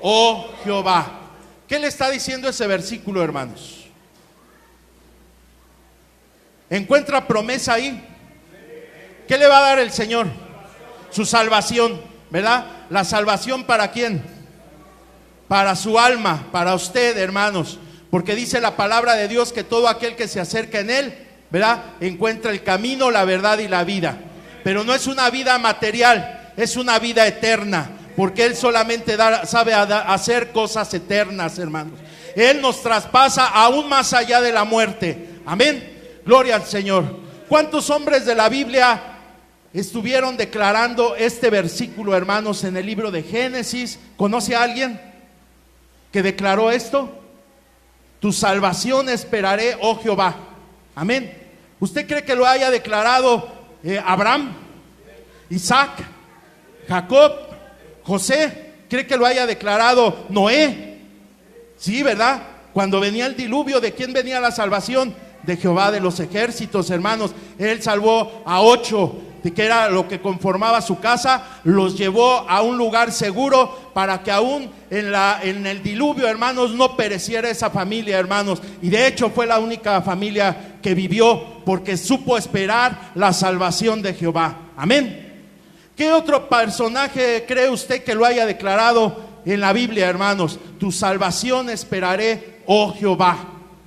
oh Jehová. ¿Qué le está diciendo ese versículo, hermanos? ¿Encuentra promesa ahí? ¿Qué le va a dar el Señor? Su salvación, ¿verdad? ¿La salvación para quién? Para su alma, para usted, hermanos. Porque dice la palabra de Dios que todo aquel que se acerca en Él, ¿verdad?, encuentra el camino, la verdad y la vida. Pero no es una vida material, es una vida eterna. Porque Él solamente sabe hacer cosas eternas, hermanos. Él nos traspasa aún más allá de la muerte. Amén. Gloria al Señor. ¿Cuántos hombres de la Biblia estuvieron declarando este versículo, hermanos, en el libro de Génesis? ¿Conoce a alguien que declaró esto? Tu salvación esperaré, oh Jehová. Amén. ¿Usted cree que lo haya declarado Abraham, Isaac, Jacob, José? ¿Cree que lo haya declarado Noé? Sí, ¿verdad? Cuando venía el diluvio, ¿de quién venía la salvación? De Jehová de los ejércitos, hermanos. Él salvó a 8, de que era lo que conformaba su casa, los llevó a un lugar seguro para que aún en el diluvio, hermanos, no pereciera esa familia, hermanos. Y de hecho fue la única familia que vivió, porque supo esperar la salvación de Jehová. Amén. ¿Qué otro personaje cree usted que lo haya declarado en la Biblia, hermanos? Tu salvación esperaré, oh Jehová.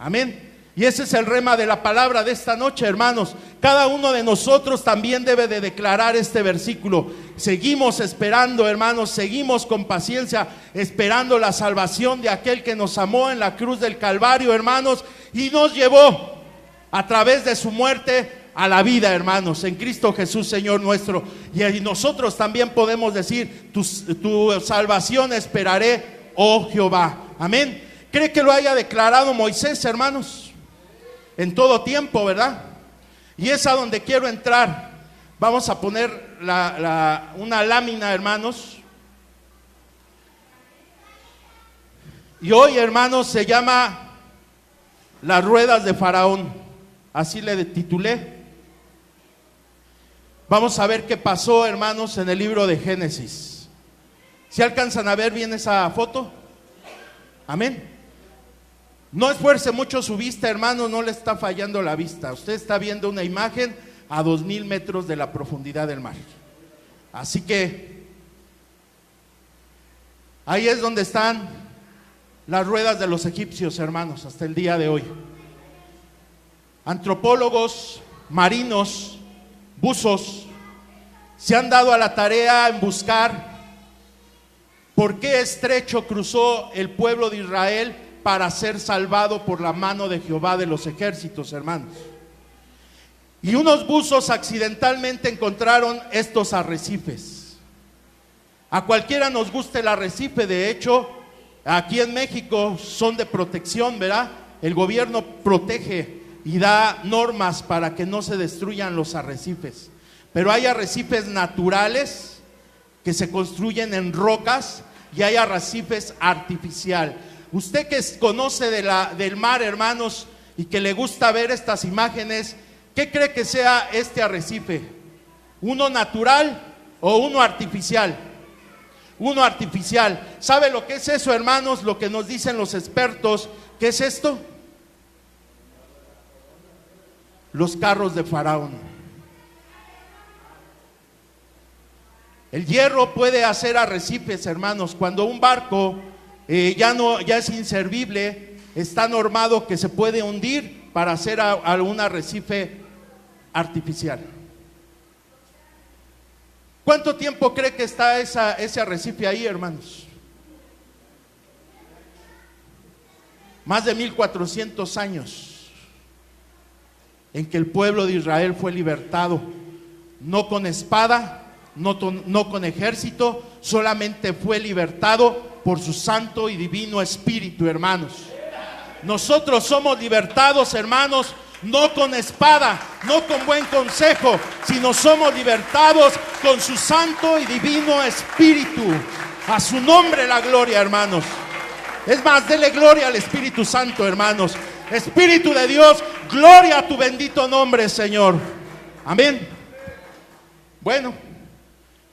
Amén. Y ese es el rema de la palabra de esta noche, hermanos. Cada uno de nosotros también debe de declarar este versículo. Seguimos esperando, hermanos, seguimos con paciencia esperando la salvación de aquel que nos amó en la cruz del Calvario, hermanos, y nos llevó a través de su muerte a la vida, hermanos, en Cristo Jesús, Señor nuestro. Y nosotros también podemos decir, tu salvación esperaré, oh Jehová. Amén. ¿Cree que lo haya declarado Moisés, hermanos? En todo tiempo, ¿verdad? Y es a donde quiero entrar. Vamos a poner una lámina, hermanos. Y hoy, hermanos, se llama Las ruedas de Faraón. Así le titulé. Vamos a ver qué pasó, hermanos, en el libro de Génesis. ¿Sí alcanzan a ver bien esa foto? Amén. No esfuerce mucho su vista, hermano, no le está fallando la vista. Usted está viendo una imagen a 2000 metros de la profundidad del mar. Así que ahí es donde están las ruedas de los egipcios, hermanos, hasta el día de hoy. Antropólogos, marinos, buzos, se han dado a la tarea en buscar por qué estrecho cruzó el pueblo de Israel para ser salvado por la mano de Jehová de los ejércitos, hermanos. Y unos buzos accidentalmente encontraron estos arrecifes. A cualquiera nos gusta el arrecife. De hecho, aquí en México son de protección, ¿verdad? El gobierno protege y da normas para que no se destruyan los arrecifes. Pero hay arrecifes naturales que se construyen en rocas y hay arrecifes artificiales. Usted que conoce del mar, hermanos, y que le gusta ver estas imágenes, ¿qué cree que sea este arrecife? ¿Uno natural o uno artificial? Uno artificial. ¿Sabe lo que es eso, hermanos? Lo que nos dicen los expertos. ¿Qué es esto? Los carros de Faraón. El hierro puede hacer arrecifes, hermanos. Cuando un barco ya es inservible, está normado que se puede hundir para hacer algún arrecife artificial. ¿Cuánto tiempo cree que está ese arrecife ahí, hermanos? Más de 1400 años en que el pueblo de Israel fue libertado, no con espada, no con ejército, solamente fue libertado por su santo y divino espíritu, hermanos. Nosotros somos libertados, hermanos, no con espada, no con buen consejo, sino somos libertados con su santo y divino espíritu. A su nombre la gloria, hermanos. Es más, dele gloria al Espíritu Santo, hermanos. Espíritu de Dios, gloria a tu bendito nombre, Señor. Amén. Bueno,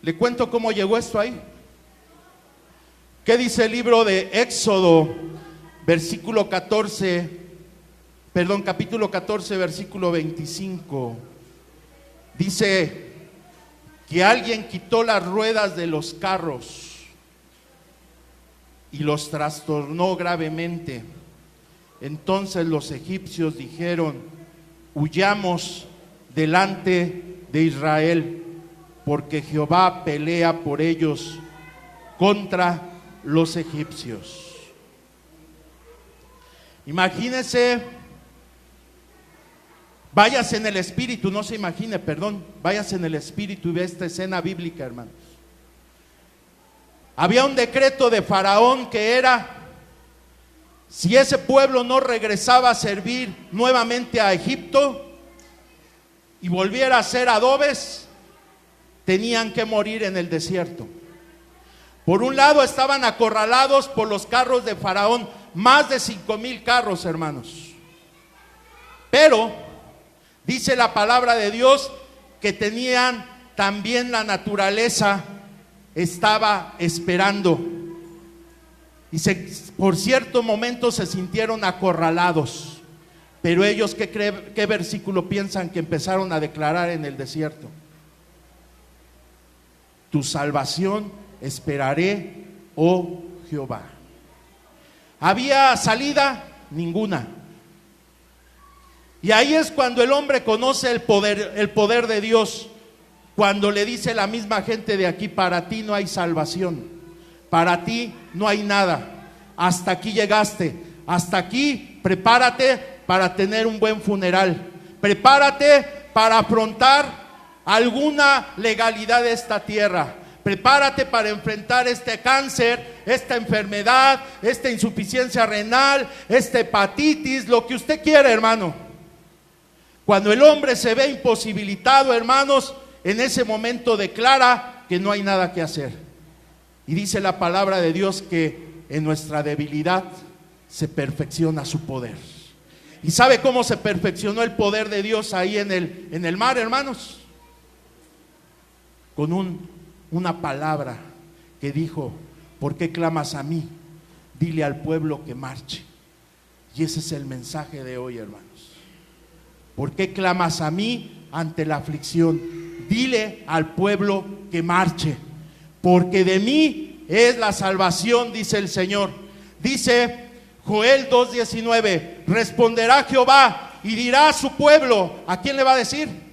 le cuento cómo llegó esto ahí. ¿Qué dice el libro de Éxodo, capítulo 14, versículo 25? Dice que alguien quitó las ruedas de los carros y los trastornó gravemente. Entonces los egipcios dijeron: huyamos delante de Israel, porque Jehová pelea por ellos contra los egipcios. Imagínese, váyase en el espíritu, no se imagine, perdón, váyase en el espíritu y ve esta escena bíblica, hermanos. Había un decreto de Faraón que era: si ese pueblo no regresaba a servir nuevamente a Egipto y volviera a ser adobes, tenían que morir en el desierto. Por un lado estaban acorralados por los carros de Faraón, más de 5,000 carros, hermanos. Pero dice la palabra de Dios que tenían también la naturaleza, estaba esperando. Y por cierto momento se sintieron acorralados. Pero ellos, ¿qué versículo piensan que empezaron a declarar en el desierto? Tu salvación esperaré, oh Jehová. ¿Había salida? Ninguna. Y ahí es cuando el hombre conoce el poder de Dios. Cuando le dice la misma gente de aquí: para ti no hay salvación, para ti no hay nada, hasta aquí llegaste, hasta aquí, prepárate para tener un buen funeral, prepárate para afrontar alguna legalidad de esta tierra, prepárate para enfrentar este cáncer, esta enfermedad, esta insuficiencia renal, esta hepatitis, lo que usted quiera, hermano. Cuando el hombre se ve imposibilitado, hermanos, en ese momento declara que no hay nada que hacer. Y dice la palabra de Dios que en nuestra debilidad se perfecciona su poder. ¿Y sabe cómo se perfeccionó el poder de Dios ahí en el mar, hermanos? Con una palabra que dijo: ¿por qué clamas a mí? Dile al pueblo que marche. Y ese es el mensaje de hoy, hermanos. ¿Por qué clamas a mí ante la aflicción? Dile al pueblo que marche, porque de mí es la salvación, dice el Señor. Dice Joel 2:19: responderá Jehová y dirá a su pueblo. ¿A quién le va a decir?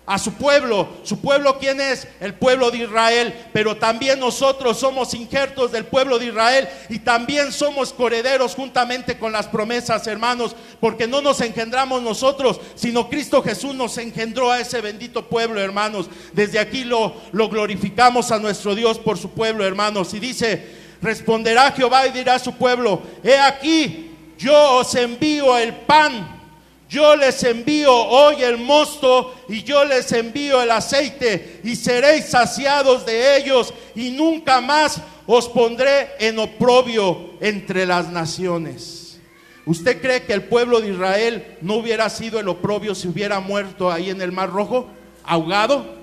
A su pueblo. ¿Su pueblo quién es? El pueblo de Israel. Pero también nosotros somos injertos del pueblo de Israel, y también somos coherederos juntamente con las promesas, hermanos, porque no nos engendramos nosotros, sino Cristo Jesús nos engendró a ese bendito pueblo, hermanos. Desde aquí lo glorificamos a nuestro Dios por su pueblo, hermanos. Y dice: responderá Jehová y dirá a su pueblo: he aquí, yo os envío el pan, yo les envío hoy el mosto, y yo les envío el aceite, y seréis saciados de ellos, y nunca más os pondré en oprobio entre las naciones. ¿Usted cree que el pueblo de Israel no hubiera sido el oprobio si hubiera muerto ahí en el Mar Rojo, ahogado?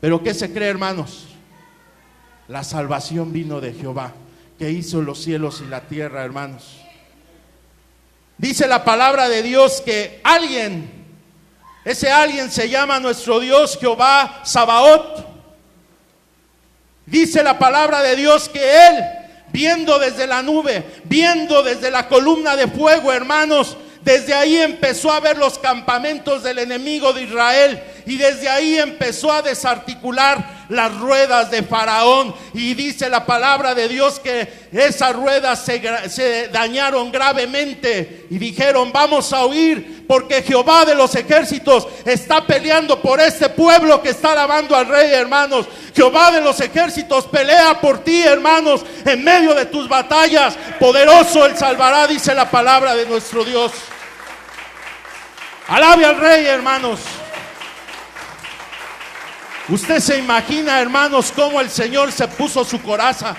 ¿Pero qué se cree, hermanos? La salvación vino de Jehová, que hizo los cielos y la tierra, hermanos. Dice la palabra de Dios que ese alguien se llama nuestro Dios Jehová Sabaoth. Dice la palabra de Dios que Él, viendo desde la nube, viendo desde la columna de fuego, hermanos, desde ahí empezó a ver los campamentos del enemigo de Israel, y desde ahí empezó a desarticular las ruedas de Faraón. Y dice la palabra de Dios que esas ruedas se dañaron gravemente, y dijeron: vamos a huir, porque Jehová de los ejércitos está peleando por este pueblo que está alabando al Rey, hermanos. Jehová de los ejércitos pelea por ti, hermanos, en medio de tus batallas. Poderoso Él salvará, dice la palabra de nuestro Dios. Alabe al Rey, hermanos. Usted se imagina, hermanos, cómo el Señor se puso su coraza,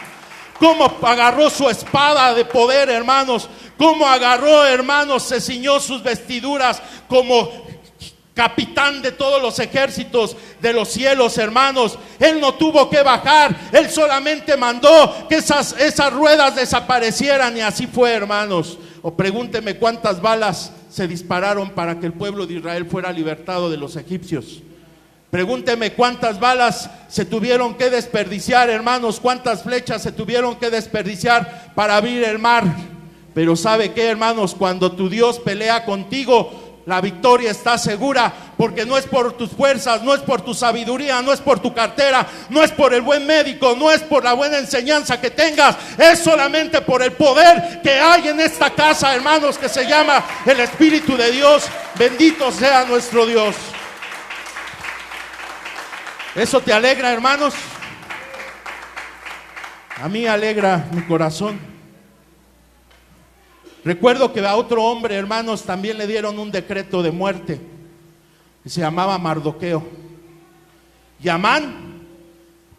cómo agarró su espada de poder, hermanos, cómo agarró, hermanos, se ciñó sus vestiduras como capitán de todos los ejércitos de los cielos, hermanos. Él no tuvo que bajar, Él solamente mandó que esas ruedas desaparecieran, y así fue, hermanos. O pregúnteme cuántas balas se dispararon para que el pueblo de Israel fuera libertado de los egipcios. Pregúnteme cuántas balas se tuvieron que desperdiciar, hermanos, cuántas flechas se tuvieron que desperdiciar para abrir el mar. Pero ¿sabe qué, hermanos? Cuando tu Dios pelea contigo, la victoria está segura, porque no es por tus fuerzas, no es por tu sabiduría, no es por tu cartera, no es por el buen médico, no es por la buena enseñanza que tengas, es solamente por el poder que hay en esta casa, hermanos, que se llama el Espíritu de Dios. Bendito sea nuestro Dios. ¿Eso te alegra, hermanos? A mí alegra mi corazón. Recuerdo que a otro hombre, hermanos, también le dieron un decreto de muerte, que se llamaba Mardoqueo. Y Amán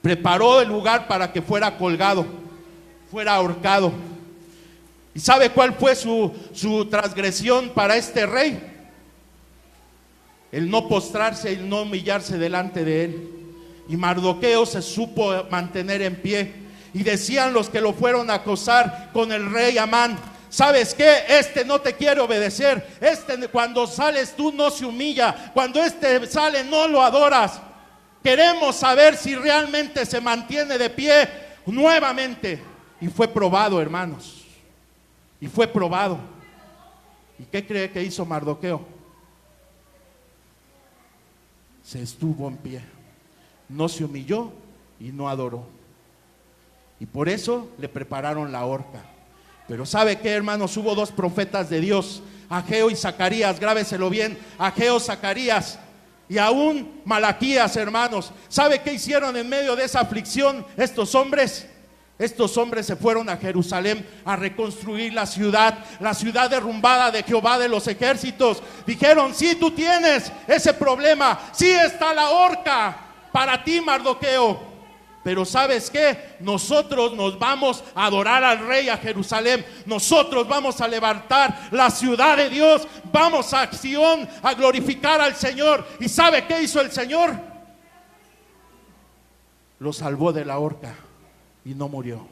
preparó el lugar para que fuera colgado, fuera ahorcado. ¿Y sabe cuál fue su transgresión para este rey? El no postrarse y no humillarse delante de él. Y Mardoqueo se supo mantener en pie. Y decían los que lo fueron a acosar con el rey Amán: ¿sabes qué? Este no te quiere obedecer. Este, cuando sales tú, no se humilla. Cuando este sale, no lo adoras. Queremos saber si realmente se mantiene de pie nuevamente. Y fue probado, hermanos. Y fue probado. ¿Y qué cree que hizo Mardoqueo? Se estuvo en pie. No se humilló y no adoró. Y por eso le prepararon la horca. Pero ¿sabe qué, hermanos? Hubo dos profetas de Dios, Ageo y Zacarías. Grábeselo bien: Ageo, Zacarías y aún Malaquías, hermanos. ¿Sabe qué hicieron en medio de esa aflicción estos hombres? Estos hombres se fueron a Jerusalén a reconstruir la ciudad derrumbada de Jehová de los ejércitos. Dijeron: sí, tú tienes ese problema, sí está la horca para ti, Mardoqueo, pero ¿sabes qué? Nosotros nos vamos a adorar al rey a Jerusalén. Nosotros vamos a levantar la ciudad de Dios. Vamos a Sión a glorificar al Señor. ¿Y sabe qué hizo el Señor? Lo salvó de la horca y no murió.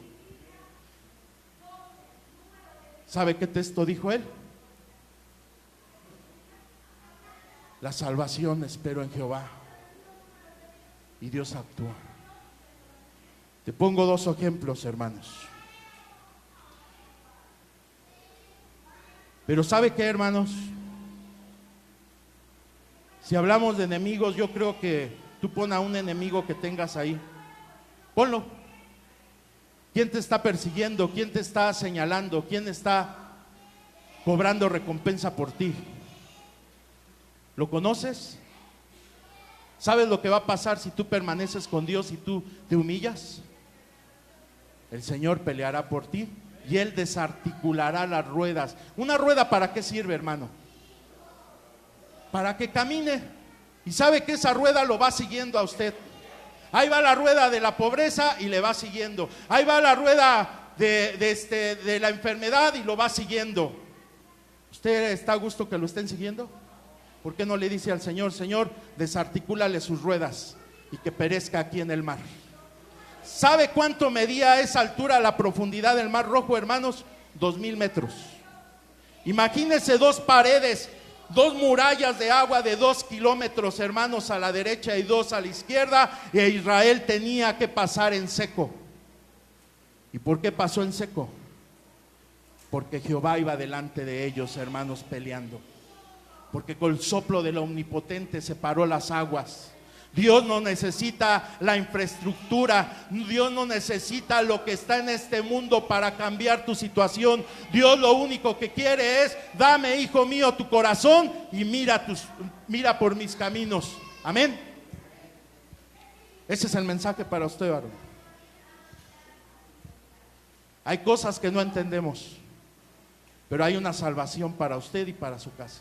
¿Sabe qué texto dijo él? La salvación espero en Jehová. Y Dios actúa. Te pongo dos ejemplos, hermanos. Pero ¿sabe qué, hermanos? Si hablamos de enemigos, yo creo que tú pon a un enemigo que tengas ahí. Ponlo. ¿Quién te está persiguiendo? ¿Quién te está señalando? ¿Quién está cobrando recompensa por ti? ¿Lo conoces? ¿Sabes lo que va a pasar si tú permaneces con Dios y tú te humillas? El Señor peleará por ti y Él desarticulará las ruedas. ¿Una rueda para qué sirve, hermano? Para que camine. Y sabe que esa rueda lo va siguiendo a usted. Ahí va la rueda de la pobreza y le va siguiendo. Ahí va la rueda de la enfermedad y lo va siguiendo. ¿Usted está a gusto que lo estén siguiendo? ¿Por qué no le dice al Señor: Señor, desarticúlale sus ruedas y que perezca aquí en el mar? ¿Sabe cuánto medía a esa altura la profundidad del Mar Rojo, hermanos? 2000 metros. Imagínense dos paredes, dos murallas de agua de 2 kilómetros, hermanos, a la derecha y 2 a la izquierda, y Israel tenía que pasar en seco. ¿Y por qué pasó en seco? Porque Jehová iba delante de ellos, hermanos, peleando. Porque con el soplo del Omnipotente separó las aguas. Dios no necesita la infraestructura. Dios no necesita lo que está en este mundo para cambiar tu situación. Dios lo único que quiere es: dame, hijo mío, tu corazón y mira por mis caminos. Amén. Ese es el mensaje para usted, varón. Hay cosas que no entendemos, pero hay una salvación para usted y para su casa.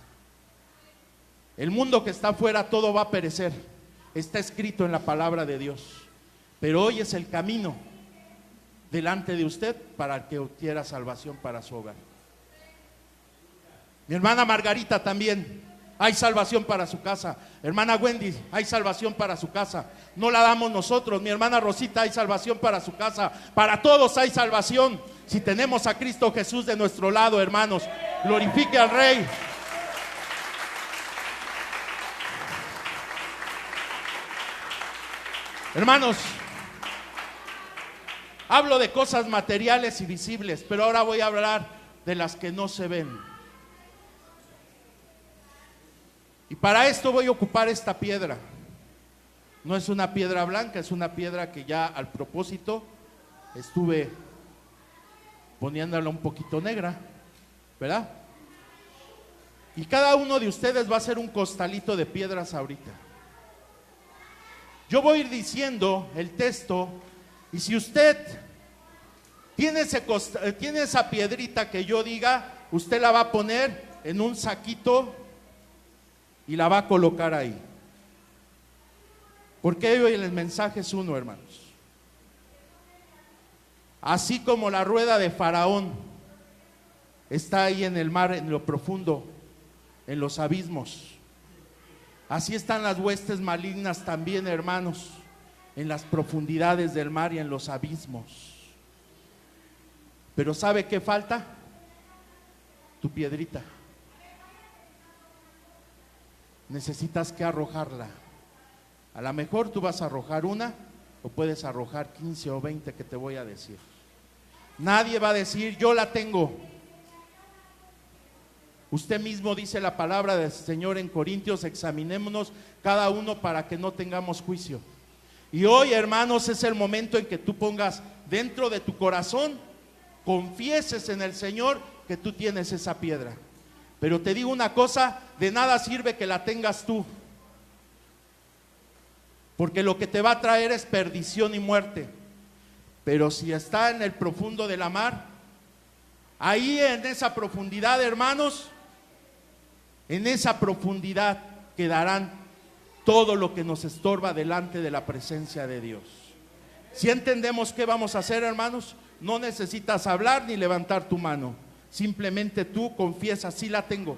El mundo que está afuera, todo va a perecer. Está escrito en la palabra de Dios. Pero hoy es el camino delante de usted para que obtenga salvación para su hogar. Mi hermana Margarita también hay salvación para su casa. Hermana Wendy, hay salvación para su casa. No la damos nosotros. Mi hermana Rosita, hay salvación para su casa. Para todos hay salvación. Si tenemos a Cristo Jesús de nuestro lado, hermanos, glorifique al Rey. Hermanos, hablo de cosas materiales y visibles, pero ahora voy a hablar de las que no se ven. Y para esto voy a ocupar esta piedra. No es una piedra blanca, es una piedra que ya al propósito estuve poniéndola un poquito negra, ¿verdad? Y cada uno de ustedes va a hacer un costalito de piedras ahorita. Yo voy a ir diciendo el texto, y si usted tiene esa piedrita que yo diga, usted la va a poner en un saquito y la va a colocar ahí. Porque hoy el mensaje es uno, hermanos. Así como la rueda de Faraón está ahí en el mar, en lo profundo, en los abismos, así están las huestes malignas también, hermanos, en las profundidades del mar y en los abismos. Pero ¿sabe qué falta? Tu piedrita. Necesitas que arrojarla. A lo mejor tú vas a arrojar una, o puedes arrojar 15 o 20 que te voy a decir. Nadie va a decir, yo la tengo. Usted mismo dice la palabra del Señor en Corintios, examinémonos cada uno para que no tengamos juicio. Y hoy, hermanos, es el momento en que tú pongas dentro de tu corazón, confieses en el Señor que tú tienes esa piedra. Pero te digo una cosa, de nada sirve que la tengas tú, porque lo que te va a traer es perdición y muerte. Pero si está en el profundo de la mar, ahí en esa profundidad, hermanos, en esa profundidad quedarán todo lo que nos estorba delante de la presencia de Dios. Si entendemos qué vamos a hacer, hermanos, no necesitas hablar ni levantar tu mano. Simplemente tú confiesas, sí la tengo.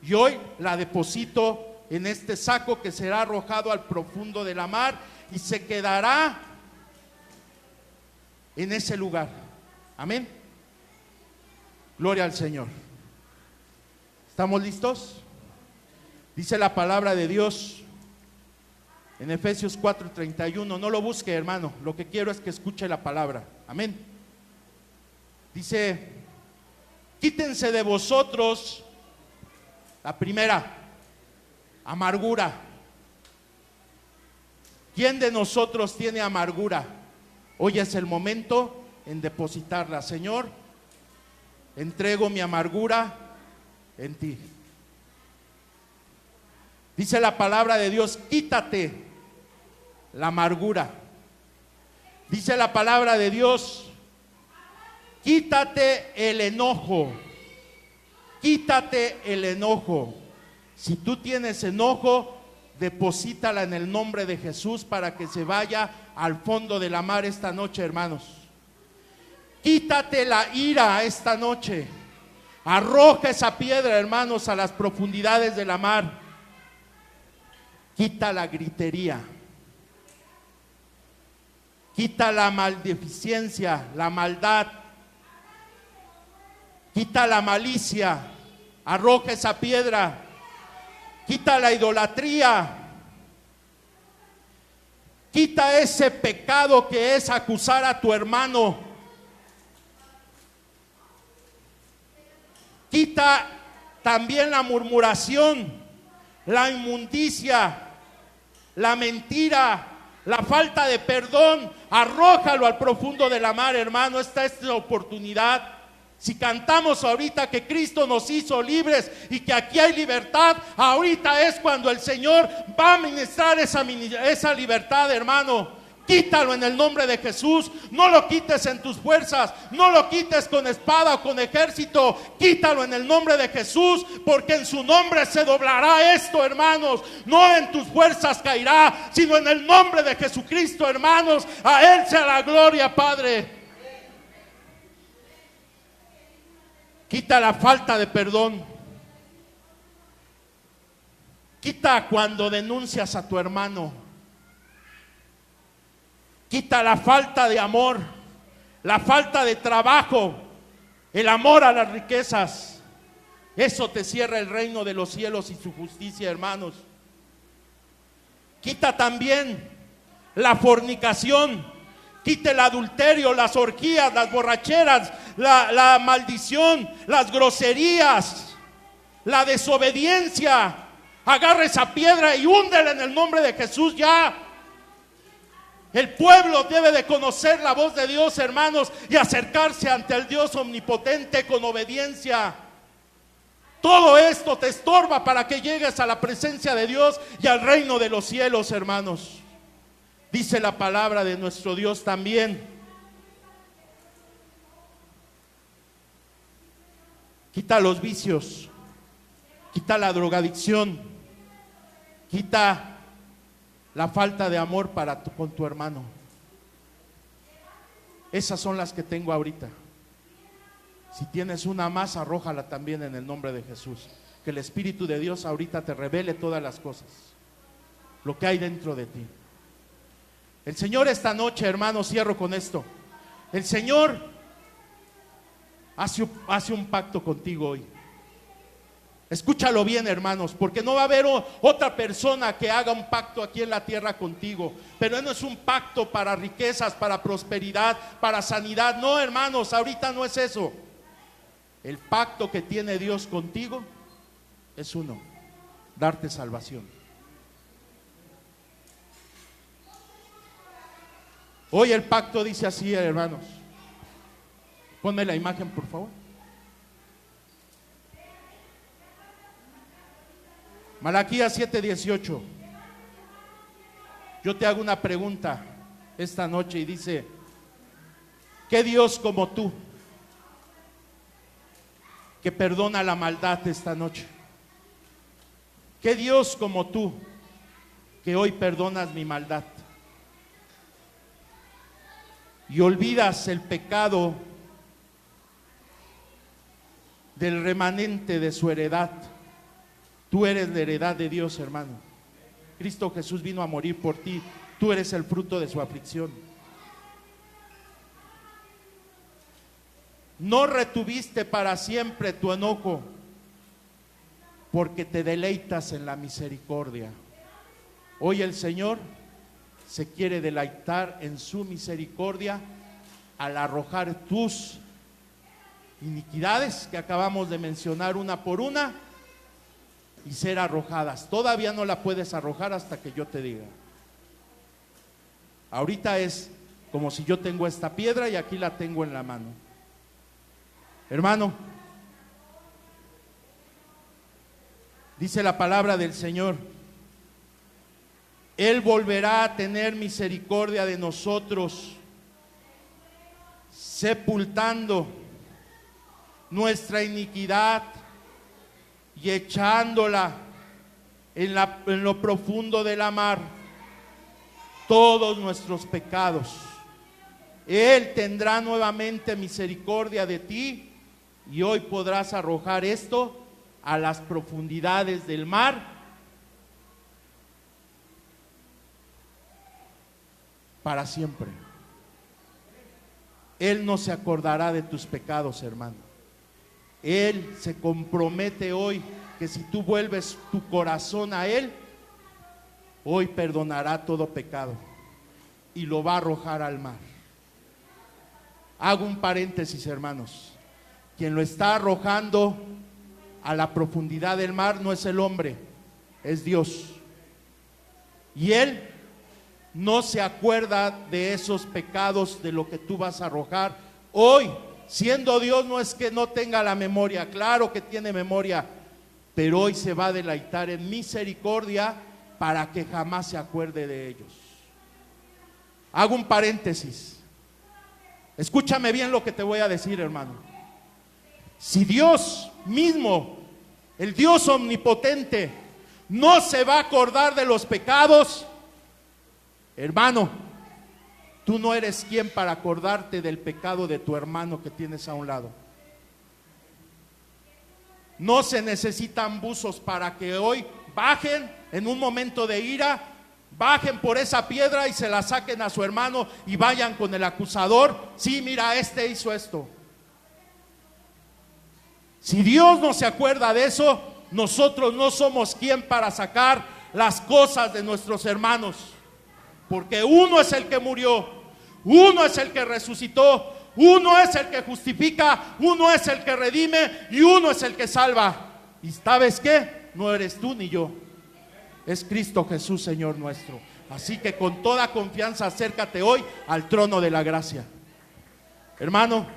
Y hoy la deposito en este saco que será arrojado al profundo de la mar y se quedará en ese lugar. Amén. Gloria al Señor. ¿Estamos listos? Dice la palabra de Dios en Efesios 4:31. No lo busque, hermano. Lo que quiero es que escuche la palabra. Amén. Dice: quítense de vosotros, la primera, amargura. ¿Quién de nosotros tiene amargura? Hoy es el momento en depositarla. Señor, entrego mi amargura en ti. Dice la palabra de Dios: quítate la amargura. Dice la palabra de Dios: quítate el enojo. Quítate el enojo. Si tú tienes enojo, deposítala en el nombre de Jesús para que se vaya al fondo de la mar esta noche, hermanos. Quítate la ira esta noche. Arroja esa piedra, hermanos, a las profundidades de la mar. Quita la gritería. Quita la maldicencia, la maldad. Quita la malicia. Arroja esa piedra. Quita la idolatría. Quita ese pecado que es acusar a tu hermano. Quita también la murmuración, la inmundicia, la mentira, la falta de perdón. Arrójalo al profundo de la mar, hermano. Esta es la oportunidad. Si cantamos ahorita que Cristo nos hizo libres y que aquí hay libertad, ahorita es cuando el Señor va a ministrar esa libertad, hermano. Quítalo en el nombre de Jesús. No lo quites en tus fuerzas, no lo quites con espada o con ejército. Quítalo en el nombre de Jesús, porque en su nombre se doblará esto, hermanos. No en tus fuerzas caerá, sino en el nombre de Jesucristo, hermanos. A Él sea la gloria, Padre. Quita la falta de perdón. Quita cuando denuncias a tu hermano. Quita la falta de amor, la falta de trabajo, el amor a las riquezas. Eso te cierra el reino de los cielos y su justicia, hermanos. Quita también la fornicación. Quita el adulterio, las orgías, las borracheras, la maldición, las groserías, la desobediencia. Agarra esa piedra y húndela en el nombre de Jesús ya. El pueblo debe de conocer la voz de Dios, hermanos, y acercarse ante el Dios omnipotente con obediencia. Todo esto te estorba para que llegues a la presencia de Dios y al reino de los cielos, hermanos. Dice la palabra de nuestro Dios también. Quita los vicios, quita la drogadicción, quita la falta de amor con tu hermano. Esas son las que tengo ahorita. Si tienes una más, arrójala también en el nombre de Jesús. Que el Espíritu de Dios ahorita te revele todas las cosas, lo que hay dentro de ti. El Señor esta noche, hermano, cierro con esto. El Señor hace un pacto contigo hoy. Escúchalo bien, hermanos, porque no va a haber otra persona que haga un pacto aquí en la tierra contigo. Pero no es un pacto para riquezas, para prosperidad, para sanidad. No, hermanos, ahorita no es eso. El pacto que tiene Dios contigo es uno: darte salvación. Hoy el pacto dice así, hermanos. Ponme la imagen, por favor. Malaquías 7:18. Yo te hago una pregunta esta noche y dice: ¿qué Dios como tú que perdona la maldad esta noche? ¿Qué Dios como tú que hoy perdonas mi maldad y olvidas el pecado del remanente de su heredad? Tú eres la heredad de Dios, hermano. Cristo Jesús vino a morir por ti. Tú eres el fruto de su aflicción. No retuviste para siempre tu enojo, porque te deleitas en la misericordia. Hoy el Señor se quiere deleitar en su misericordia al arrojar tus iniquidades que acabamos de mencionar una por una y ser arrojadas. Todavía no la puedes arrojar hasta que yo te diga. Ahorita es como si yo tengo esta piedra y aquí la tengo en la mano. Hermano, dice la palabra del Señor: Él volverá a tener misericordia de nosotros, sepultando nuestra iniquidad y echándola en lo profundo de la mar, todos nuestros pecados. Él tendrá nuevamente misericordia de ti y hoy podrás arrojar esto a las profundidades del mar para siempre. Él no se acordará de tus pecados, hermano. Él se compromete hoy que si tú vuelves tu corazón a Él, hoy perdonará todo pecado y lo va a arrojar al mar. Hago un paréntesis, hermanos. Quien lo está arrojando a la profundidad del mar no es el hombre, es Dios. Y Él no se acuerda de esos pecados, de lo que tú vas a arrojar. Hoy, siendo Dios, no es que no tenga la memoria, claro que tiene memoria, pero hoy se va a deleitar en misericordia para que jamás se acuerde de ellos. Hago un paréntesis. Escúchame bien lo que te voy a decir, hermano. Si Dios mismo, el Dios omnipotente, no se va a acordar de los pecados, hermano, tú no eres quien para acordarte del pecado de tu hermano que tienes a un lado. No se necesitan buzos para que hoy bajen en un momento de ira, bajen por esa piedra y se la saquen a su hermano y vayan con el acusador. Sí, mira, este hizo esto. Si Dios no se acuerda de eso, nosotros no somos quien para sacar las cosas de nuestros hermanos, porque uno es el que murió, uno es el que resucitó, uno es el que justifica, uno es el que redime y uno es el que salva. ¿Y sabes qué? No eres tú ni yo, es Cristo Jesús, Señor nuestro. Así que con toda confianza acércate hoy al trono de la gracia. Hermano,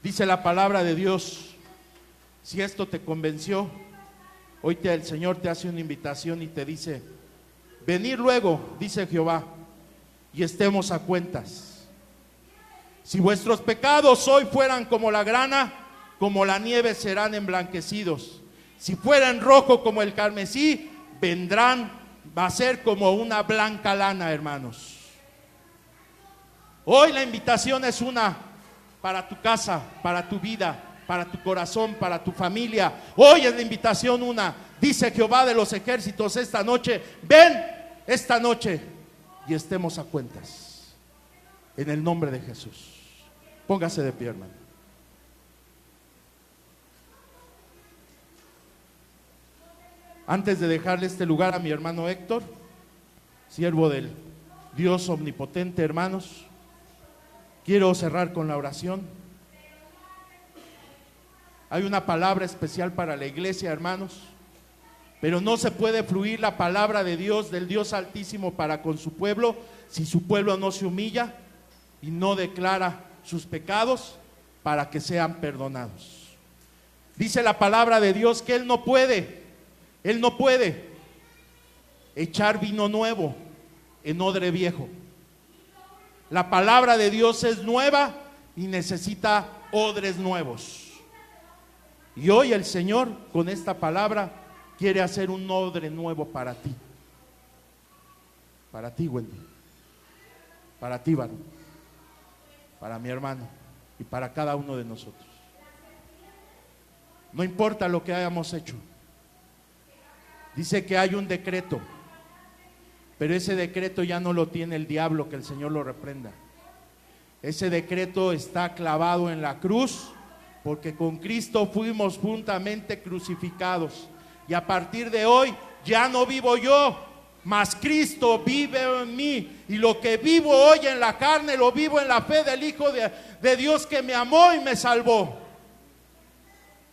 dice la palabra de Dios, si esto te convenció, hoy el Señor te hace una invitación y te dice: venid luego, dice Jehová, y estemos a cuentas. Si vuestros pecados hoy fueran como la grana, como la nieve serán emblanquecidos. Si fueran rojo como el carmesí, vendrán, va a ser como una blanca lana, hermanos. Hoy la invitación es una, para tu casa, para tu vida, para tu corazón, para tu familia. Hoy es la invitación una. Dice Jehová de los ejércitos esta noche: ven esta noche y estemos a cuentas. En el nombre de Jesús. Póngase de pie, hermano. Antes de dejarle este lugar a mi hermano Héctor, siervo del Dios omnipotente, hermanos, quiero cerrar con la oración. Hay una palabra especial para la iglesia, hermanos, pero no se puede fluir la palabra de Dios, del Dios Altísimo para con su pueblo, si su pueblo no se humilla y no declara sus pecados para que sean perdonados. Dice la palabra de Dios que Él no puede echar vino nuevo en odre viejo. La palabra de Dios es nueva y necesita odres nuevos. Y hoy el Señor con esta palabra quiere hacer un odre nuevo para ti. Para ti, Wendy. Para ti, varón. Para mi hermano y para cada uno de nosotros. No importa lo que hayamos hecho. Dice que hay un decreto, pero ese decreto ya no lo tiene el diablo, que el Señor lo reprenda. Ese decreto está clavado en la cruz, porque con Cristo fuimos juntamente crucificados. Y a partir de hoy ya no vivo yo, mas Cristo vive en mí. Y lo que vivo hoy en la carne, lo vivo en la fe del Hijo de Dios que me amó y me salvó.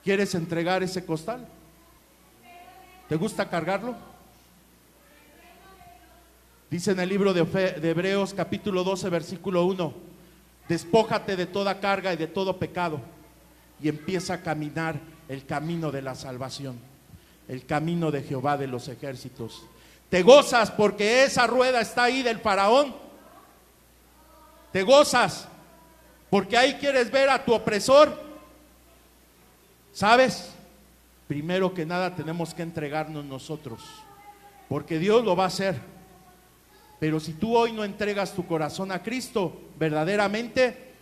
¿Quieres entregar ese costal? ¿Te gusta cargarlo? Dice en el libro de Hebreos capítulo 12 versículo 1: despójate de toda carga y de todo pecado y empieza a caminar el camino de la salvación, el camino de Jehová de los ejércitos. ¿Te gozas porque esa rueda está ahí del faraón? ¿Te gozas porque ahí quieres ver a tu opresor? ¿Sabes? Primero que nada tenemos que entregarnos nosotros, porque Dios lo va a hacer. Pero si tú hoy no entregas tu corazón a Cristo, verdaderamente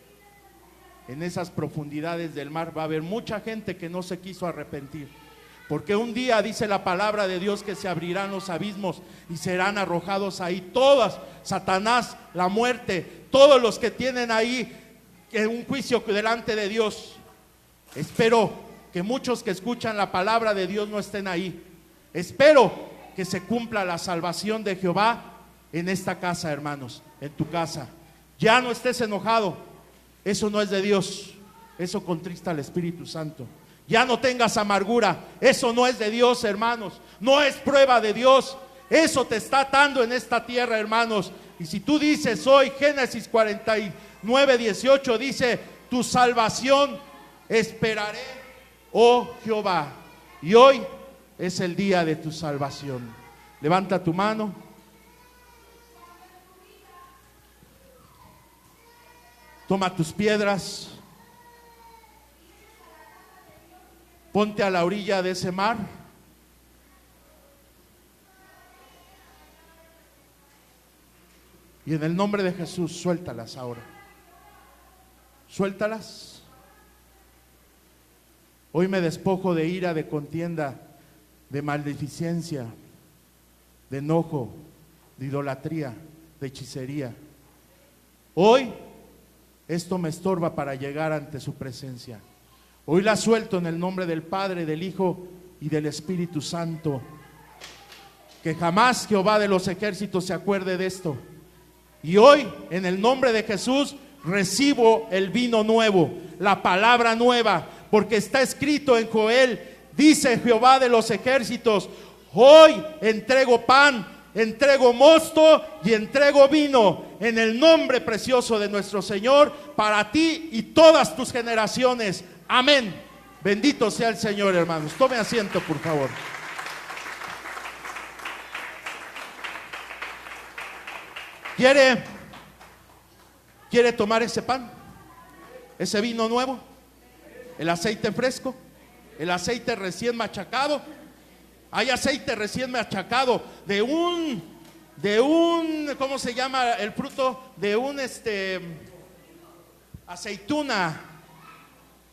en esas profundidades del mar va a haber mucha gente que no se quiso arrepentir. Porque un día dice la palabra de Dios que se abrirán los abismos y serán arrojados ahí todas, Satanás, la muerte, todos los que tienen ahí un juicio delante de Dios. Espero que muchos que escuchan la palabra de Dios no estén ahí. Espero que se cumpla la salvación de Jehová en esta casa, hermanos, en tu casa. Ya no estés enojado, eso no es de Dios, eso contrista al Espíritu Santo. Ya no tengas amargura, eso no es de Dios, hermanos, no es prueba de Dios, eso te está atando en esta tierra, hermanos. Y si tú dices hoy, Génesis 49:18 dice: tu salvación esperaré, oh Jehová. Y hoy es el día de tu salvación. Levanta tu mano. Toma tus piedras. Ponte a la orilla de ese mar. Y en el nombre de Jesús, suéltalas ahora. Suéltalas. Hoy me despojo de ira, de contienda, de maledicencia, de enojo, de idolatría, de hechicería. Hoy esto me estorba para llegar ante su presencia. Hoy la suelto en el nombre del Padre, del Hijo y del Espíritu Santo. Que jamás Jehová de los ejércitos se acuerde de esto. Y hoy, en el nombre de Jesús, recibo el vino nuevo, la palabra nueva, porque está escrito en Joel, dice Jehová de los ejércitos: hoy entrego pan, entrego mosto y entrego vino en el nombre precioso de nuestro Señor, para ti y todas tus generaciones. Amén. Bendito sea el Señor, hermanos. Tome asiento, por favor. ¿Quiere tomar ese pan? Ese vino nuevo, el aceite fresco, el aceite recién machacado. Hay aceite recién machacado de un, ¿cómo se llama el fruto? De un aceituna.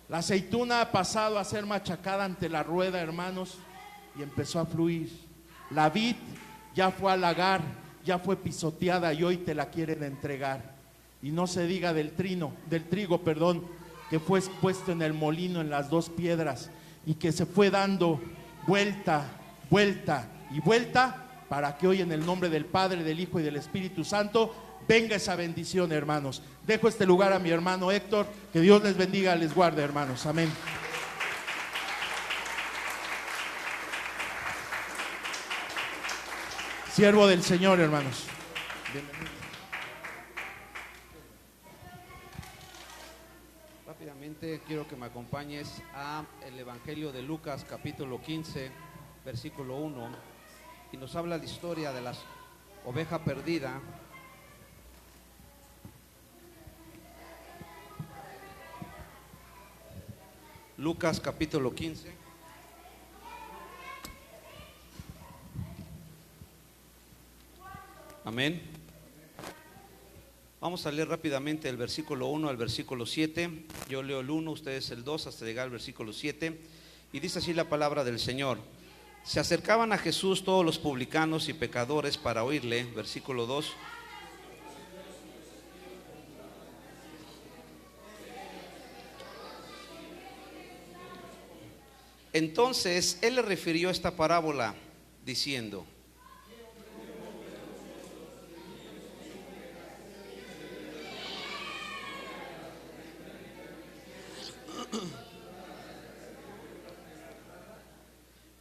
La aceituna ha pasado a ser machacada ante la rueda, hermanos, y empezó a fluir. La vid ya fue al lagar, ya fue pisoteada y hoy te la quieren entregar. Y no se diga del trigo, que fue puesto en el molino en las dos piedras y que se fue dando vuelta, vuelta y vuelta, para que hoy en el nombre del Padre, del Hijo y del Espíritu Santo venga esa bendición, hermanos. Dejo este lugar a mi hermano Héctor. Que Dios les bendiga, les guarde, hermanos. Amén. Siervo del Señor, hermanos. Bienvenido. Rápidamente quiero que me acompañes a el Evangelio de Lucas, capítulo 15, versículo 1, y nos habla la historia de la oveja perdida. Lucas capítulo 15. Amén. Vamos a leer rápidamente el versículo 1 al versículo 7. Yo leo el 1, ustedes el 2, hasta llegar al versículo 7. Y dice así la palabra del Señor: se acercaban a Jesús todos los publicanos y pecadores para oírle. Versículo 2. Entonces él le refirió esta parábola diciendo: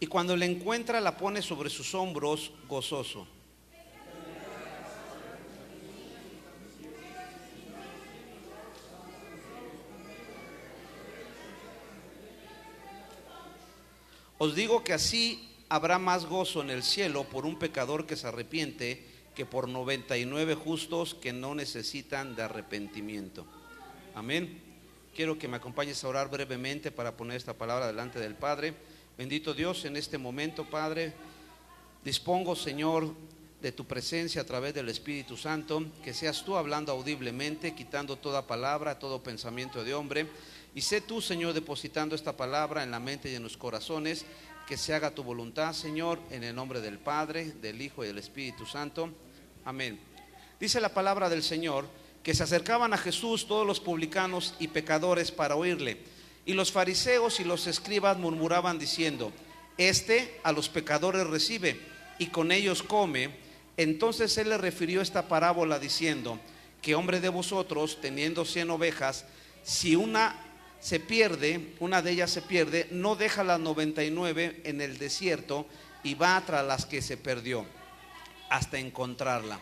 y cuando la encuentra la pone sobre sus hombros gozoso. Os digo que así habrá más gozo en el cielo por un pecador que se arrepiente que por 99 justos que no necesitan de arrepentimiento. Amén. Quiero que me acompañes a orar brevemente para poner esta palabra delante del Padre. Bendito Dios, en este momento, Padre, dispongo, Señor, de tu presencia a través del Espíritu Santo, que seas tú hablando audiblemente, quitando toda palabra, todo pensamiento de hombre. Y sé tú, Señor, depositando esta palabra en la mente y en los corazones, que se haga tu voluntad, Señor, en el nombre del Padre, del Hijo y del Espíritu Santo. Amén. Dice la palabra del Señor que se acercaban a Jesús todos los publicanos y pecadores para oírle. Y los fariseos y los escribas murmuraban diciendo: este a los pecadores recibe y con ellos come. Entonces él le refirió esta parábola diciendo: ¿qué hombre de vosotros, teniendo 100 ovejas, si una de ellas se pierde, no deja las 99 en el desierto y va tras las que se perdió hasta encontrarla?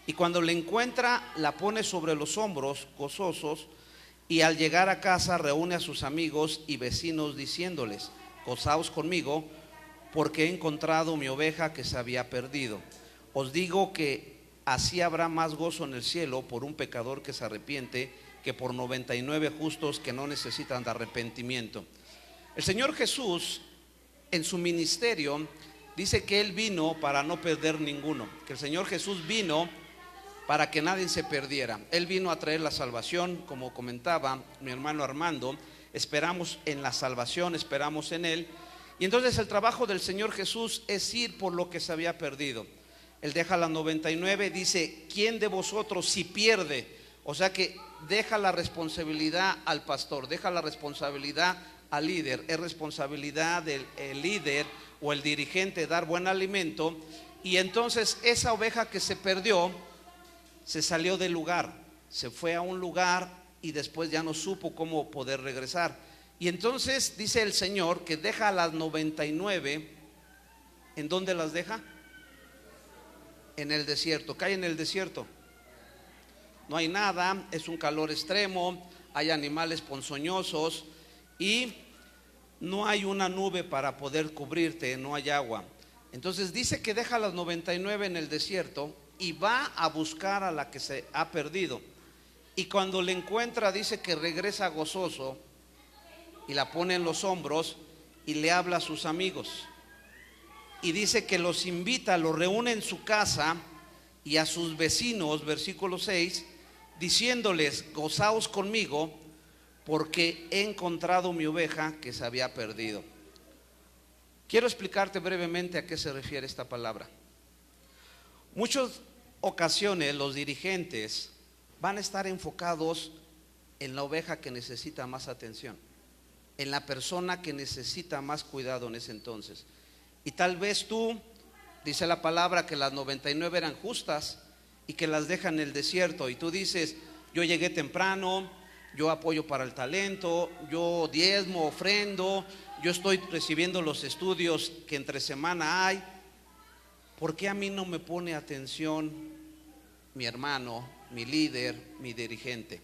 Y cuando la encuentra, la pone sobre los hombros gozosos, y al llegar a casa reúne a sus amigos y vecinos diciéndoles: gozaos conmigo, porque he encontrado mi oveja que se había perdido. Os digo que así habrá más gozo en el cielo por un pecador que se arrepiente que por 99 justos que no necesitan de arrepentimiento. El Señor Jesús, en su ministerio, dice que Él vino para no perder ninguno, que el Señor Jesús vino para que nadie se perdiera. Él vino a traer la salvación, como comentaba mi hermano Armando. Esperamos en la salvación, esperamos en Él. Y entonces el trabajo del Señor Jesús es ir por lo que se había perdido. Él deja las 99, dice, ¿quién de vosotros si pierde? O sea que deja la responsabilidad al pastor, deja la responsabilidad al líder. Es responsabilidad del líder o el dirigente dar buen alimento. Y entonces esa oveja que se perdió se salió del lugar, se fue a un lugar y después ya no supo cómo poder regresar. Y entonces dice el Señor que deja a las 99. ¿En dónde las deja? En el desierto. ¿Qué hay en el desierto? No hay nada, es un calor extremo, hay animales ponzoñosos y no hay una nube para poder cubrirte, no hay agua. Entonces dice que deja a las 99 en el desierto y va a buscar a la que se ha perdido. Y cuando le encuentra dice que regresa gozoso y la pone en los hombros y le habla a sus amigos. Y dice que los invita, los reúne en su casa y a sus vecinos, versículo 6, diciéndoles, gozaos conmigo porque he encontrado mi oveja que se había perdido. Quiero explicarte brevemente a qué se refiere esta palabra. Muchas ocasiones los dirigentes van a estar enfocados en la oveja que necesita más atención, en la persona que necesita más cuidado en ese entonces. Y tal vez tú, dice la palabra que las 99 eran justas y que las dejan en el desierto. Y tú dices, yo llegué temprano, yo apoyo para el talento, yo diezmo, ofrendo, yo estoy recibiendo los estudios que entre semana hay. ¿Por qué a mí no me pone atención mi hermano, mi líder, mi dirigente?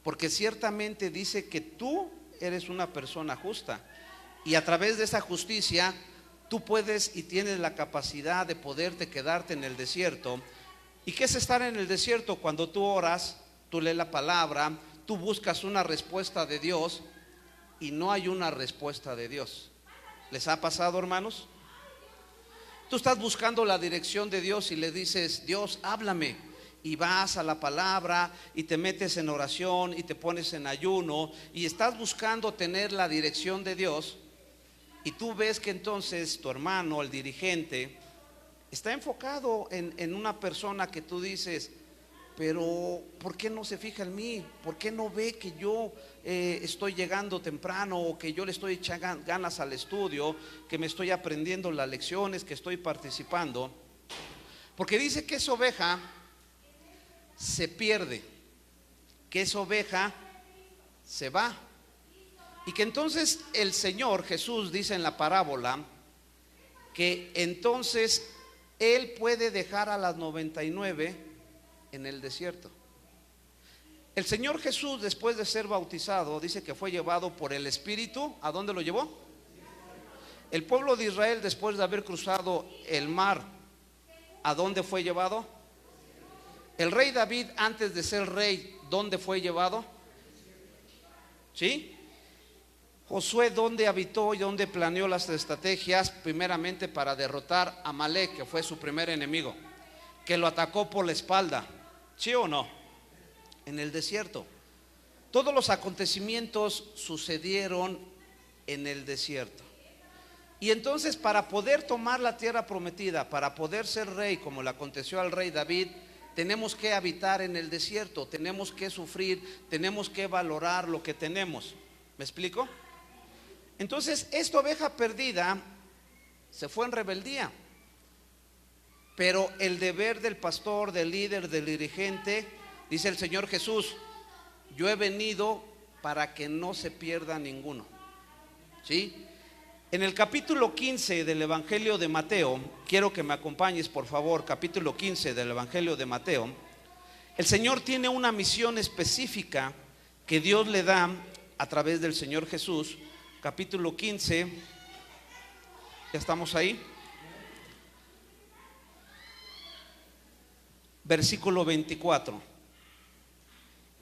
Porque ciertamente dice que tú eres una persona justa y a través de esa justicia tú puedes y tienes la capacidad de poderte quedarte en el desierto. ¿Y qué es estar en el desierto? Cuando tú oras, tú lees la palabra, tú buscas una respuesta de Dios y no hay una respuesta de Dios. ¿Les ha pasado, hermanos? Tú estás buscando la dirección de Dios y le dices, Dios, háblame. Y vas a la palabra y te metes en oración y te pones en ayuno y estás buscando tener la dirección de Dios. Y tú ves que entonces tu hermano, el dirigente, está enfocado en una persona que tú dices, pero ¿por qué no se fija en mí? ¿Por qué no ve que yo estoy llegando temprano o que yo le estoy echando ganas al estudio, que me estoy aprendiendo las lecciones, que estoy participando? Porque dice que esa oveja se pierde, que esa oveja se va. Y que entonces el Señor Jesús dice en la parábola que entonces Él puede dejar a las 99 en el desierto. El Señor Jesús, después de ser bautizado, dice que fue llevado por el Espíritu. ¿A dónde lo llevó? El pueblo de Israel, después de haber cruzado el mar, ¿a dónde fue llevado? El rey David, antes de ser rey, ¿dónde fue llevado? ¿Sí? Josué, ¿dónde habitó y dónde planeó las estrategias? Primeramente para derrotar a Amalek, que fue su primer enemigo, que lo atacó por la espalda. ¿Sí o no? En el desierto. Todos los acontecimientos sucedieron en el desierto. Y entonces, para poder tomar la tierra prometida, para poder ser rey, como le aconteció al rey David, tenemos que habitar en el desierto, tenemos que sufrir, tenemos que valorar lo que tenemos. ¿Me explico? Entonces, esta oveja perdida se fue en rebeldía. Pero el deber del pastor, del líder, del dirigente, dice el Señor Jesús, yo he venido para que no se pierda ninguno. ¿Sí? En el capítulo 15 del Evangelio de Mateo, quiero que me acompañes por favor, capítulo 15 del Evangelio de Mateo. El Señor tiene una misión específica que Dios le da a través del Señor Jesús. Capítulo 15, ya estamos ahí. Versículo 24.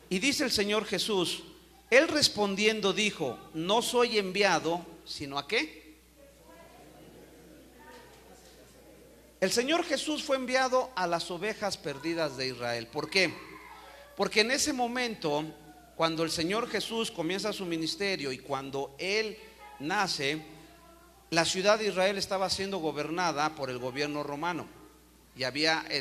Y dice el Señor Jesús, Él respondiendo dijo, no soy enviado, sino ¿a qué? El Señor Jesús fue enviado a las ovejas perdidas de Israel. ¿Por qué? Porque en ese momento, cuando el Señor Jesús comienza su ministerio y cuando Él nace, La ciudad de Israel estaba siendo gobernada por el gobierno romano. Y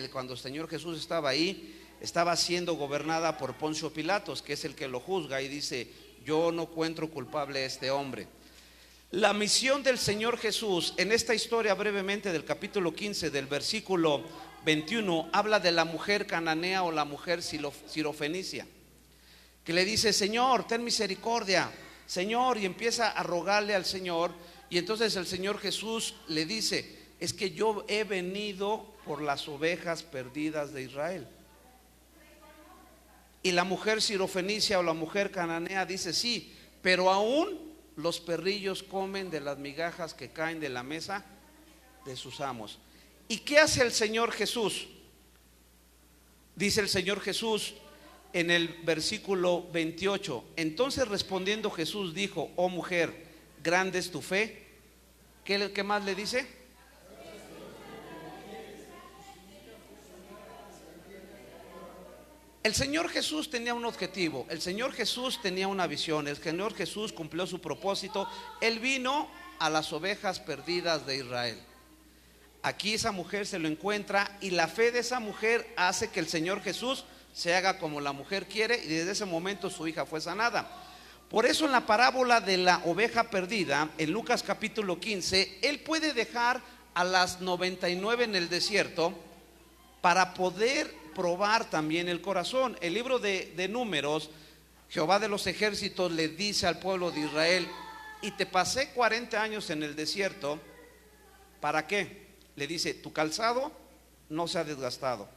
cuando el Señor Jesús estaba ahí, estaba siendo gobernada por Poncio Pilatos, que es el que lo juzga y dice: yo no encuentro culpable a este hombre. La misión del Señor Jesús en esta historia, brevemente, del capítulo 15, del versículo 21, habla de la mujer cananea o la mujer sirofenicia, que le dice: Señor, ten misericordia, Señor, y empieza a rogarle al Señor. Y entonces el Señor Jesús le dice: es que yo he venido por las ovejas perdidas de Israel. Y la mujer sirofenicia o la mujer cananea dice: sí, pero aún los perrillos comen de las migajas que caen de la mesa de sus amos. ¿Y qué hace el Señor Jesús? Dice el Señor Jesús en el versículo 28: entonces respondiendo Jesús dijo: oh mujer, grande es tu fe. ¿Qué más le dice? El Señor Jesús tenía un objetivo, el Señor Jesús tenía una visión, el Señor Jesús cumplió su propósito. Él vino a las ovejas perdidas de Israel. Aquí esa mujer se lo encuentra y la fe de esa mujer hace que el Señor Jesús se haga como la mujer quiere, y desde ese momento su hija fue sanada. Por eso en la parábola de la oveja perdida, en Lucas capítulo 15, Él puede dejar a las 99 en el desierto para poder probar también el corazón. El libro de Números, Jehová de los ejércitos le dice al pueblo de Israel: y te pasé 40 años en el desierto, ¿para qué? Le dice: tu calzado no se ha desgastado,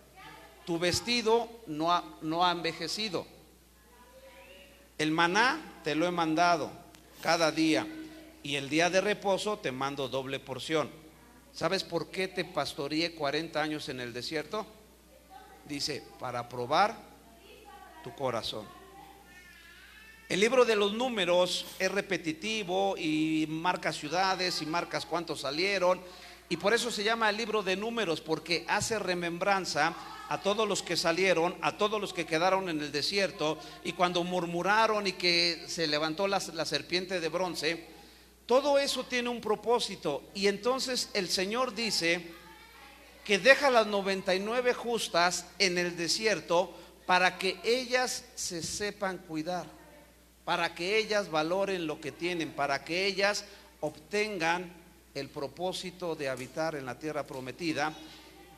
tu vestido no ha envejecido, el maná te lo he mandado cada día, y el día de reposo te mando doble porción. ¿Sabes por qué te pastoreé 40 años en el desierto? Dice: para probar tu corazón. El libro de los Números es repetitivo y marca ciudades y marcas cuántos salieron, y por eso se llama el libro de Números, porque hace remembranza a todos los que salieron, a todos los que quedaron en el desierto, y cuando murmuraron y que se levantó la serpiente de bronce. Todo eso tiene un propósito. Y entonces el Señor dice que deja las 99 justas en el desierto para que ellas se sepan cuidar, para que ellas valoren lo que tienen, para que ellas obtengan el propósito de habitar en la tierra prometida.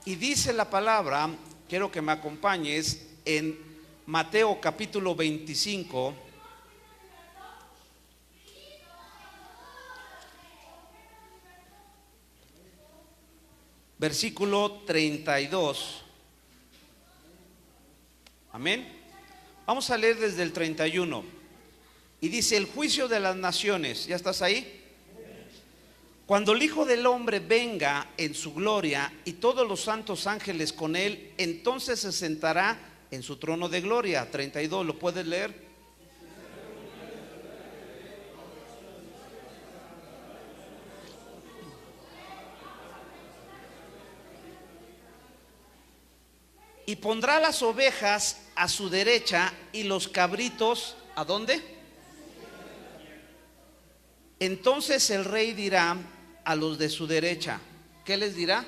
Y dice la palabra, quiero que me acompañes en Mateo capítulo 25, versículo 32. Amén. Vamos a leer desde el 31. Y dice: el juicio de las naciones. ¿Ya estás ahí? Cuando el Hijo del Hombre venga en su gloria y todos los santos ángeles con él, entonces se sentará en su trono de gloria. 32, ¿lo puedes leer? Y pondrá las ovejas a su derecha y los cabritos, ¿a dónde? Entonces el rey dirá a los de su derecha, ¿qué les dirá?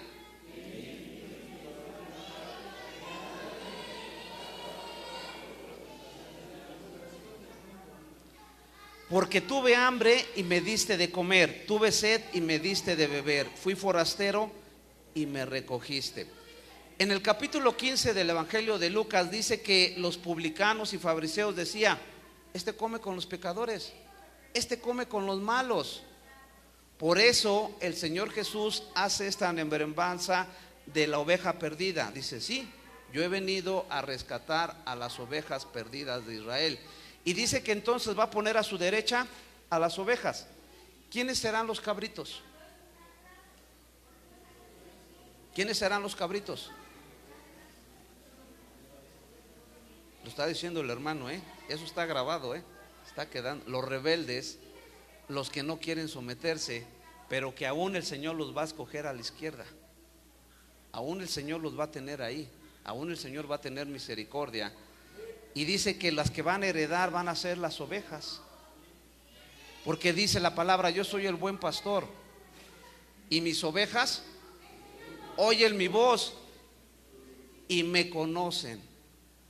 Porque tuve hambre y me diste de comer, tuve sed y me diste de beber, fui forastero y me recogiste. En el capítulo 15 del Evangelio de Lucas dice que los publicanos y fariseos decían: este come con los pecadores, este come con los malos. Por eso el Señor Jesús hace esta remembranza de la oveja perdida. Dice: sí, yo he venido a rescatar a las ovejas perdidas de Israel. Y dice que entonces va a poner a su derecha a las ovejas. ¿Quiénes serán los cabritos? ¿Quiénes serán los cabritos? Lo está diciendo el hermano, eso está grabado, está quedando. Los rebeldes, los que no quieren someterse, pero que aún el Señor los va a escoger a la izquierda. Aún el Señor los va a tener ahí. Aún el Señor va a tener misericordia. Y dice que las que van a heredar van a ser las ovejas, porque dice la palabra: yo soy el buen pastor. y mis ovejas oyen mi voz y me conocen.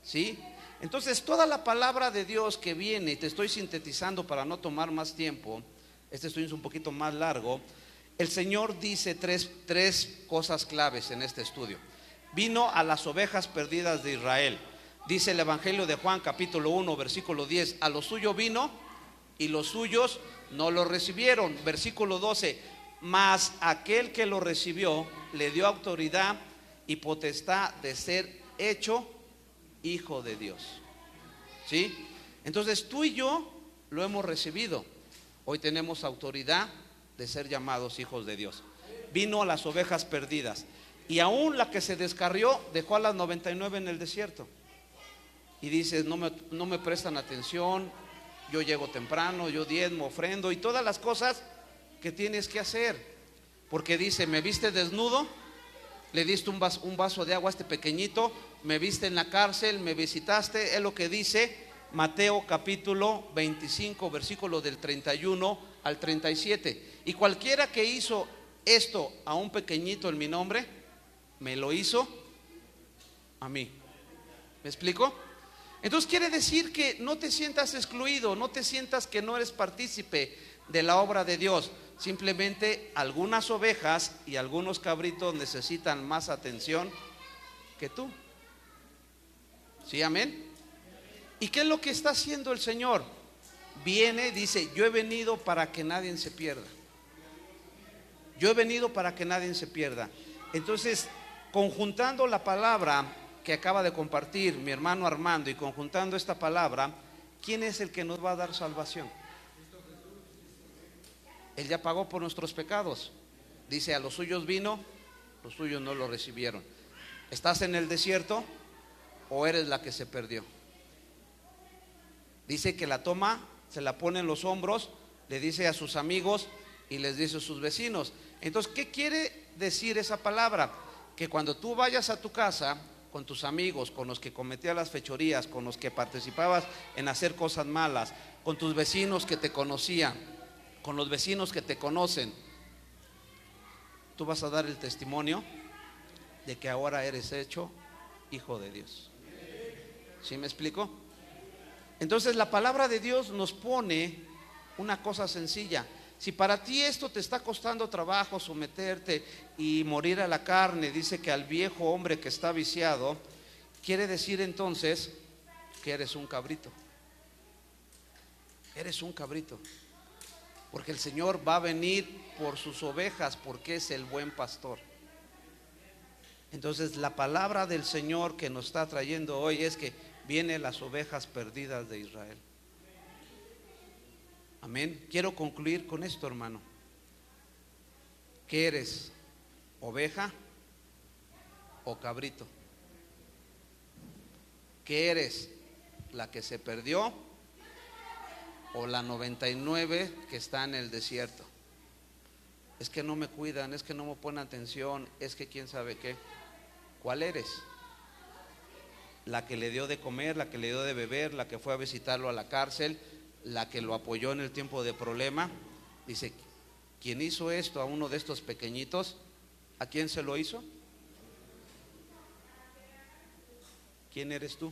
¿Sí? Entonces toda la palabra de Dios que viene, te estoy sintetizando para no tomar más tiempo, este estudio es un poquito más largo. El Señor dice tres cosas claves en este estudio. Vino a las ovejas perdidas de Israel. Dice el Evangelio de Juan capítulo 1 versículo 10, a lo suyo vino y los suyos no lo recibieron. Versículo 12, mas aquel que lo recibió le dio autoridad y potestad de ser hecho hijo de Dios. ¿Sí? Entonces tú y yo lo hemos recibido. Hoy tenemos autoridad de ser llamados hijos de Dios. Vino a las ovejas perdidas y aún la que se descarrió dejó a las 99 en el desierto. Y dices, no me prestan atención, yo llego temprano, yo diezmo, ofrendo y todas las cosas que tienes que hacer. Porque dice, me viste desnudo, le diste un vaso de agua a este pequeñito, me viste en la cárcel, me visitaste. Es lo que dice Mateo capítulo 25 versículo del 31 al 37. Y cualquiera que hizo esto a un pequeñito en mi nombre, me lo hizo a mí. ¿Me explico? Entonces quiere decir que no te sientas excluido, no te sientas que no eres partícipe de la obra de Dios. Simplemente algunas ovejas y algunos cabritos necesitan más atención que tú. ¿Sí, amén? ¿Y qué es lo que está haciendo el Señor? Viene, dice, yo he venido para que nadie se pierda. Yo he venido para que nadie se pierda. Entonces, conjuntando la palabra que acaba de compartir mi hermano Armando y conjuntando esta palabra, ¿quién es el que nos va a dar salvación? Él ya pagó por nuestros pecados. Dice, a los suyos vino, los suyos no lo recibieron. ¿Estás en el desierto o eres la que se perdió? Dice que la toma, se la pone en los hombros, le dice a sus amigos y les dice a sus vecinos. Entonces, ¿qué quiere decir esa palabra? Que cuando tú vayas a tu casa con tus amigos, con los que cometías las fechorías, con los que participabas en hacer cosas malas, con tus vecinos que te conocían, con los vecinos que te conocen, tú vas a dar el testimonio de que ahora eres hecho hijo de Dios. ¿Sí me explico? Entonces la palabra de Dios nos pone una cosa sencilla. Si para ti esto te está costando trabajo someterte y morir a la carne, dice que al viejo hombre que está viciado, quiere decir entonces que eres un cabrito. Eres un cabrito. Porque el Señor va a venir por sus ovejas, porque es el buen pastor. Entonces la palabra del Señor que nos está trayendo hoy es que vienen las ovejas perdidas de Israel. Amén. Quiero concluir con esto, hermano. ¿Qué eres? ¿Oveja o cabrito? ¿Qué eres? ¿La que se perdió o la 99 que está en el desierto? Es que no me cuidan, es que no me ponen atención, es que quién sabe qué. ¿Cuál eres? ¿La que le dio de comer, la que le dio de beber, la que fue a visitarlo a la cárcel, la que lo apoyó en el tiempo de problema? Dice, ¿quién hizo esto a uno de estos pequeñitos? ¿A quién se lo hizo? ¿Quién eres tú?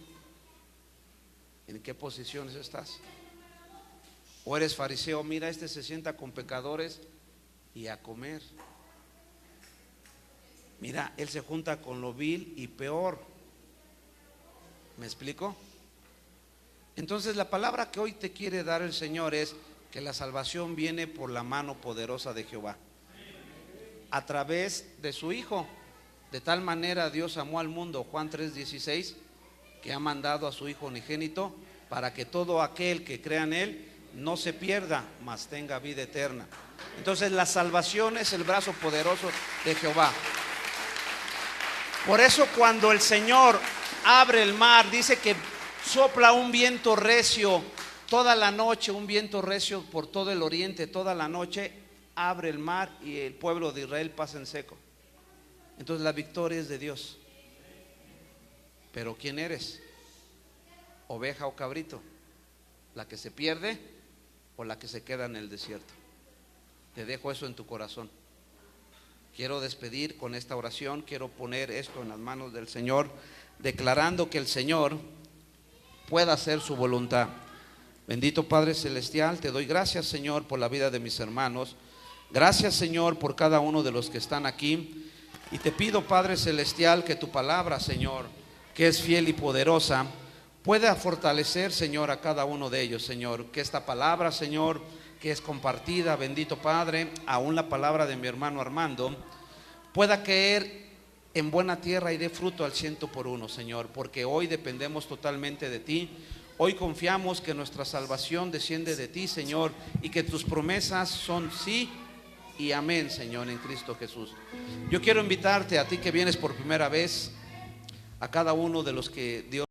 ¿En qué posiciones estás? ¿O eres fariseo? Mira, este se sienta con pecadores y a comer. Mira, él se junta con lo vil y peor. ¿Me explico? Entonces la palabra que hoy te quiere dar el Señor es que la salvación viene por la mano poderosa de Jehová, a través de su Hijo. De tal manera Dios amó al mundo, Juan 3:16, que ha mandado a su Hijo unigénito para que todo aquel que crea en Él no se pierda, mas tenga vida eterna. Entonces la salvación es el brazo poderoso de Jehová. Por eso cuando el Señor abre el mar, dice que sopla un viento recio toda la noche, un viento recio por todo el oriente, toda la noche abre el mar y el pueblo de Israel pasa en seco. Entonces la victoria es de Dios. Pero ¿quién eres? ¿Oveja o cabrito? ¿La que se pierde o la que se queda en el desierto? Te dejo eso en tu corazón. quiero despedir con esta oración, quiero poner esto en las manos del Señor, declarando que el Señor pueda hacer su voluntad. Bendito Padre Celestial, te doy gracias, Señor, por la vida de mis hermanos. Gracias, Señor, por cada uno de los que están aquí. Y te pido, Padre Celestial, que tu palabra, Señor, que es fiel y poderosa, pueda fortalecer, Señor, a cada uno de ellos, Señor. Que esta palabra, Señor, que es compartida, bendito Padre, aún la palabra de mi hermano Armando, pueda caer en buena tierra y dé fruto al 100%, Señor, porque hoy dependemos totalmente de ti. Hoy confiamos que nuestra salvación desciende de ti, Señor, y que tus promesas son sí y amén, Señor, en Cristo Jesús. Yo quiero invitarte a ti que vienes por primera vez, a cada uno de los que Dios